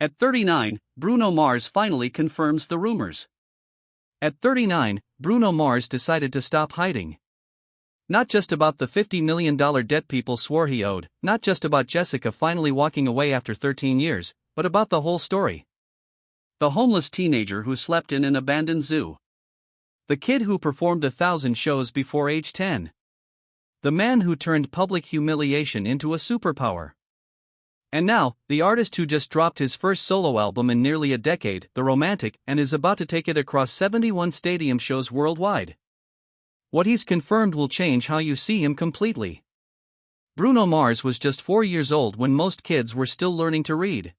At 39, Bruno Mars finally confirms the rumors. At 39, Bruno Mars decided to stop hiding. Not just about the $50 million debt people swore he owed, not just about Jessica finally walking away after 13 years, but about the whole story. The homeless teenager who slept in an abandoned zoo. The kid who performed 1,000 shows before age 10. The man who turned public humiliation into a superpower. And now, the artist who just dropped his first solo album in nearly a decade, The Romantic, and is about to take it across 71 stadium shows worldwide. What he's confirmed will change how you see him completely. Bruno Mars was just 4 years old when most kids were still learning to read.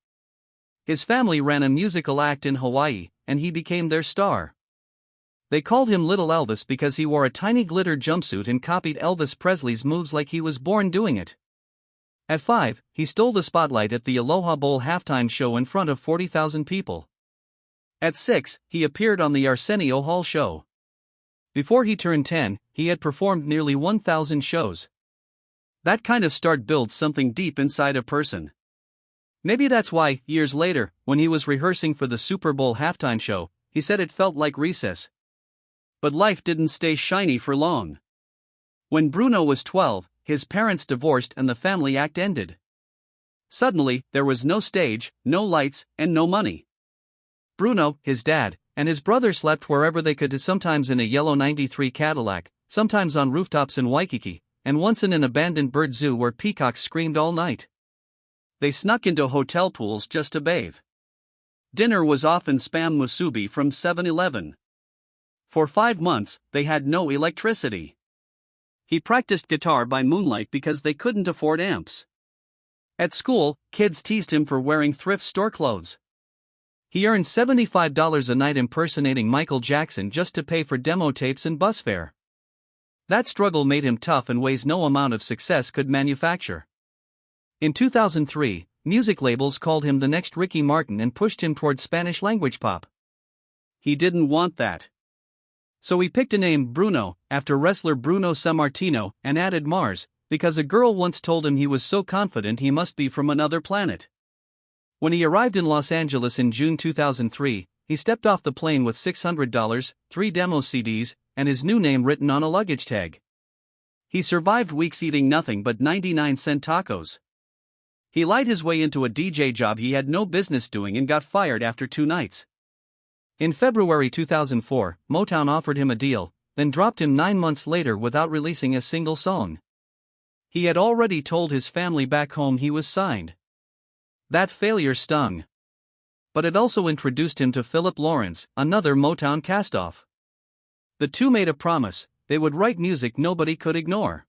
His family ran a musical act in Hawaii, and he became their star. They called him Little Elvis because he wore a tiny glitter jumpsuit and copied Elvis Presley's moves like he was born doing it. At 5, he stole the spotlight at the Aloha Bowl halftime show in front of 40,000 people. At 6, he appeared on the Arsenio Hall show. Before he turned 10, he had performed nearly 1,000 shows. That kind of start builds something deep inside a person. Maybe that's why, years later, when he was rehearsing for the Super Bowl halftime show, he said it felt like recess. But life didn't stay shiny for long. When Bruno was 12, his parents divorced and the family act ended. Suddenly, there was no stage, no lights, and no money. Bruno, his dad, and his brother slept wherever they could, sometimes in a yellow '93 Cadillac, sometimes on rooftops in Waikiki, and once in an abandoned bird zoo where peacocks screamed all night. They snuck into hotel pools just to bathe. Dinner was often spam musubi from 7-Eleven. For 5 months, they had no electricity. He practiced guitar by moonlight because they couldn't afford amps. At school, kids teased him for wearing thrift store clothes. He earned $75 a night impersonating Michael Jackson just to pay for demo tapes and bus fare. That struggle made him tough in ways no amount of success could manufacture. In 2003, music labels called him the next Ricky Martin and pushed him toward Spanish-language pop. He didn't want that. So he picked a name, Bruno, after wrestler Bruno Sammartino, and added Mars, because a girl once told him he was so confident he must be from another planet. When he arrived in Los Angeles in June 2003, he stepped off the plane with $600, 3 demo CDs, and his new name written on a luggage tag. He survived weeks eating nothing but 99-cent tacos. He lied his way into a DJ job he had no business doing and got fired after 2 nights. In February 2004, Motown offered him a deal, then dropped him 9 months later without releasing a single song. He had already told his family back home he was signed. That failure stung. But it also introduced him to Philip Lawrence, another Motown castoff. The two made a promise: they would write music nobody could ignore.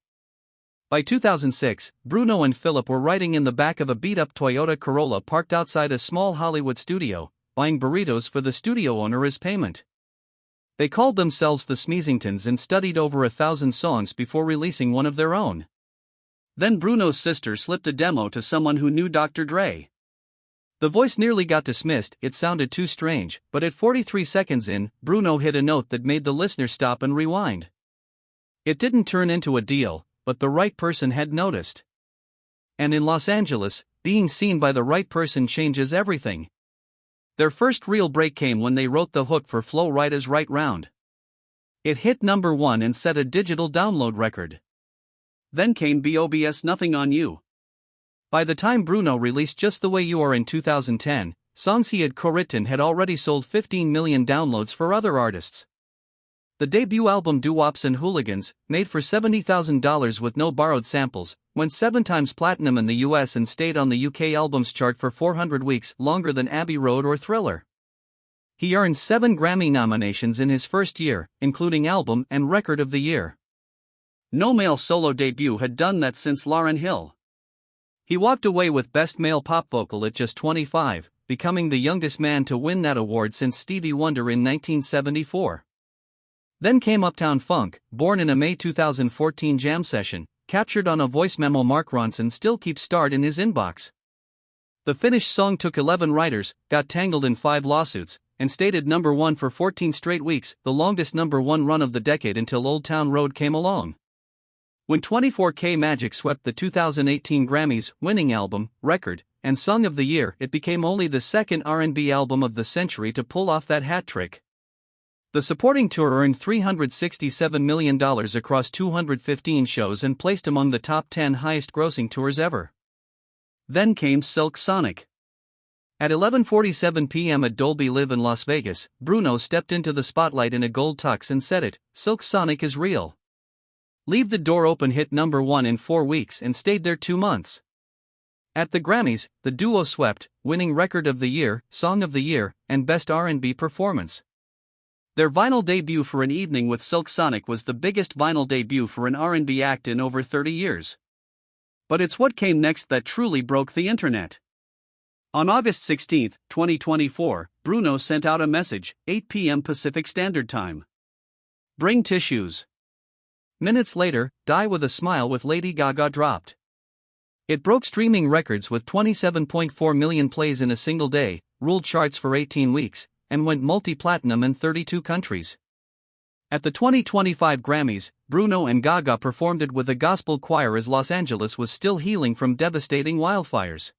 By 2006, Bruno and Philip were riding in the back of a beat-up Toyota Corolla parked outside a small Hollywood studio, buying burritos for the studio owner as payment. They called themselves the Smeezingtons and studied over 1,000 songs before releasing one of their own. Then Bruno's sister slipped a demo to someone who knew Dr. Dre. The voice nearly got dismissed, it sounded too strange, but at 43 seconds in, Bruno hit a note that made the listener stop and rewind. It didn't turn into a deal, but the right person had noticed. And in Los Angeles, being seen by the right person changes everything. Their first real break came when they wrote the hook for Flo Rida's Right Round. It hit number 1 and set a digital download record. Then came B.O.B.'s Nothing on You. By the time Bruno released Just the Way You Are in 2010, songs he had co-written had already sold 15 million downloads for other artists. The debut album Doo-Wops and Hooligans, made for $70,000 with no borrowed samples, went 7 times platinum in the US and stayed on the UK albums chart for 400 weeks, longer than Abbey Road or Thriller. He earned 7 Grammy nominations in his first year, including Album and Record of the Year. No male solo debut had done that since Lauryn Hill. He walked away with Best Male Pop Vocal at just 25, becoming the youngest man to win that award since Stevie Wonder in 1974. Then came Uptown Funk, born in a May 2014 jam session, captured on a voice memo Mark Ronson still keeps starred in his inbox. The finished song took 11 writers, got tangled in 5 lawsuits, and stayed at number 1 for 14 straight weeks, the longest number 1 run of the decade until Old Town Road came along. When 24K Magic swept the 2018 Grammys, winning album, record, and Song of the Year, it became only the second R&B album of the century to pull off that hat trick. The supporting tour earned $367 million across 215 shows and placed among the top 10 highest-grossing tours ever. Then came Silk Sonic. At 11:47 p.m. at Dolby Live in Las Vegas, Bruno stepped into the spotlight in a gold tux and said it, "Silk Sonic is real. Leave the Door Open" hit number 1 in 4 weeks and stayed there 2 months. At the Grammys, the duo swept, winning Record of the Year, Song of the Year, and Best R&B Performance. Their vinyl debut for an evening with Silk Sonic was the biggest vinyl debut for an R&B act in over 30 years. But it's what came next that truly broke the internet. On August 16, 2024, Bruno sent out a message, 8 p.m. Pacific Standard Time. "Bring tissues." Minutes later, "Die with a Smile" with Lady Gaga dropped. It broke streaming records with 27.4 million plays in a single day, ruled charts for 18 weeks, and went multi-platinum in 32 countries. At the 2025 Grammys, Bruno and Gaga performed it with a gospel choir as Los Angeles was still healing from devastating wildfires.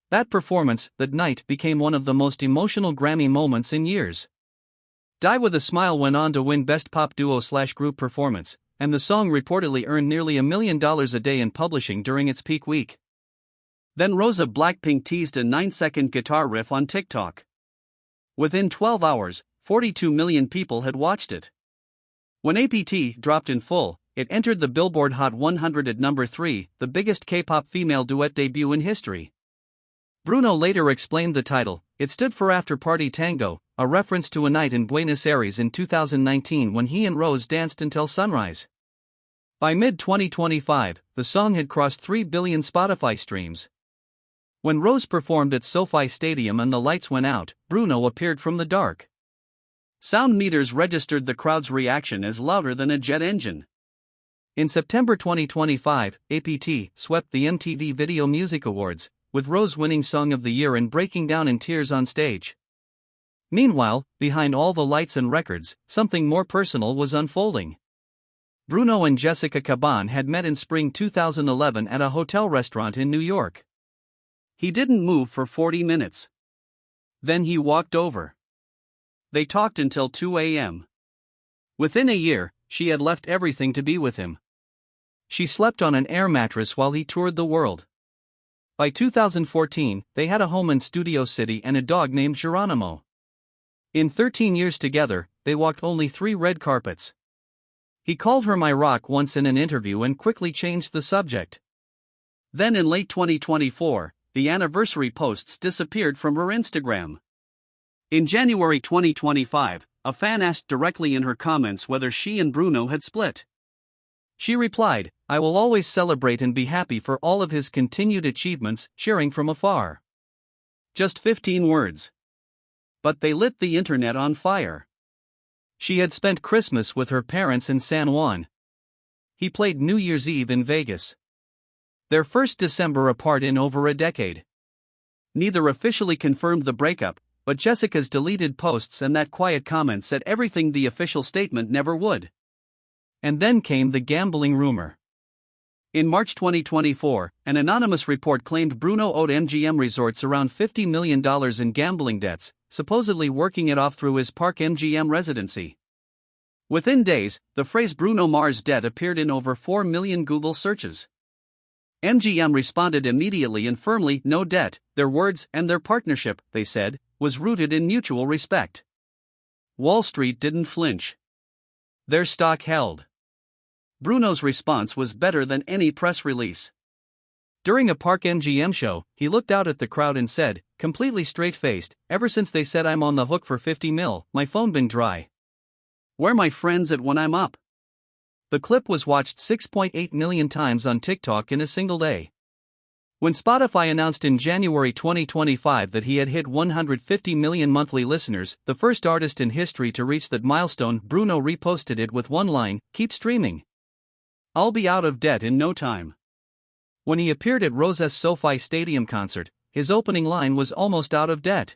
That performance, that night, became one of the most emotional Grammy moments in years. Die with a Smile went on to win Best Pop Duo/Group Performance, and the song reportedly earned nearly $1 million a day in publishing during its peak week. Then Rosa Blackpink teased a 9-second guitar riff on TikTok. Within 12 hours, 42 million people had watched it. When APT dropped in full, it entered the Billboard Hot 100 at number 3, the biggest K-pop female duet debut in history. Bruno later explained the title. It stood for After Party Tango, a reference to a night in Buenos Aires in 2019 when he and Rose danced until sunrise. By mid-2025, the song had crossed 3 billion Spotify streams. When Rose performed at SoFi Stadium and the lights went out, Bruno appeared from the dark. Sound meters registered the crowd's reaction as louder than a jet engine. In September 2025, APT swept the MTV Video Music Awards, with Rose winning Song of the Year and breaking down in tears on stage. Meanwhile, behind all the lights and records, something more personal was unfolding. Bruno and Jessica Caban had met in spring 2011 at a hotel restaurant in New York. He didn't move for 40 minutes. Then he walked over. They talked until 2 a.m. Within a year, she had left everything to be with him. She slept on an air mattress while he toured the world. By 2014, they had a home in Studio City and a dog named Geronimo. In 13 years together, they walked only 3 red carpets. He called her "my rock" once in an interview and quickly changed the subject. Then in late 2024, the anniversary posts disappeared from her Instagram. In January 2025, a fan asked directly in her comments whether she and Bruno had split. She replied, "I will always celebrate and be happy for all of his continued achievements, cheering from afar." Just 15 words. But they lit the internet on fire. She had spent Christmas with her parents in San Juan. He played New Year's Eve in Vegas. Their first December apart in over a decade. Neither officially confirmed the breakup, but Jessica's deleted posts and that quiet comment said everything the official statement never would. And then came the gambling rumor. In March 2024, an anonymous report claimed Bruno owed MGM Resorts around $50 million in gambling debts, supposedly working it off through his Park MGM residency. Within days, the phrase Bruno Mars debt appeared in over 4 million Google searches. MGM responded immediately and firmly, "No debt." Their words and their partnership, they said, was rooted in mutual respect. Wall Street didn't flinch. Their stock held. Bruno's response was better than any press release. During a Park MGM show, he looked out at the crowd and said, completely straight-faced, "Ever since they said I'm on the hook for 50 mil, my phone been dry. Where my friends at when I'm up?" The clip was watched 6.8 million times on TikTok in a single day. When Spotify announced in January 2025 that he had hit 150 million monthly listeners, the first artist in history to reach that milestone, Bruno reposted it with one line, "Keep streaming. I'll be out of debt in no time." When he appeared at Rose's SoFi Stadium concert, his opening line was "almost out of debt."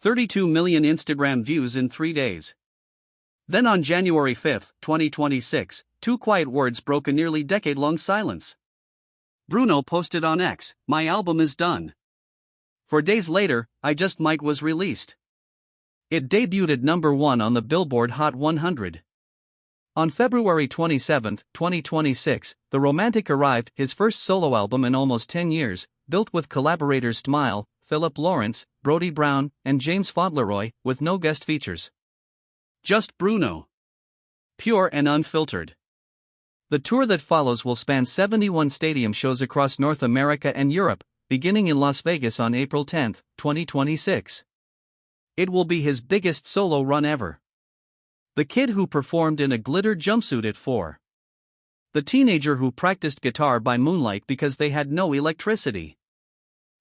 32 million Instagram views in 3 days. Then on January 5, 2026, 2 quiet words broke a nearly decade-long silence. Bruno posted on X, "My album is done." 4 days later, I Just Might was released. It debuted at #1 on the Billboard Hot 100. On February 27, 2026, The Romantic arrived, his first solo album in almost 10 years, built with collaborators Smile, Philip Lawrence, Brody Brown, and James Fauntleroy, with no guest features. Just Bruno. Pure and unfiltered. The tour that follows will span 71 stadium shows across North America and Europe, beginning in Las Vegas on April 10, 2026. It will be his biggest solo run ever. The kid who performed in a glitter jumpsuit at 4. The teenager who practiced guitar by moonlight because they had no electricity.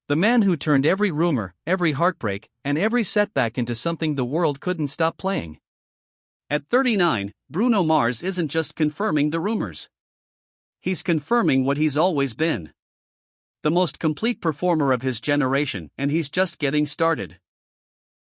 The man who turned every rumor, every heartbreak, and every setback into something the world couldn't stop playing. At 39, Bruno Mars isn't just confirming the rumors. He's confirming what he's always been. The most complete performer of his generation, and he's just getting started.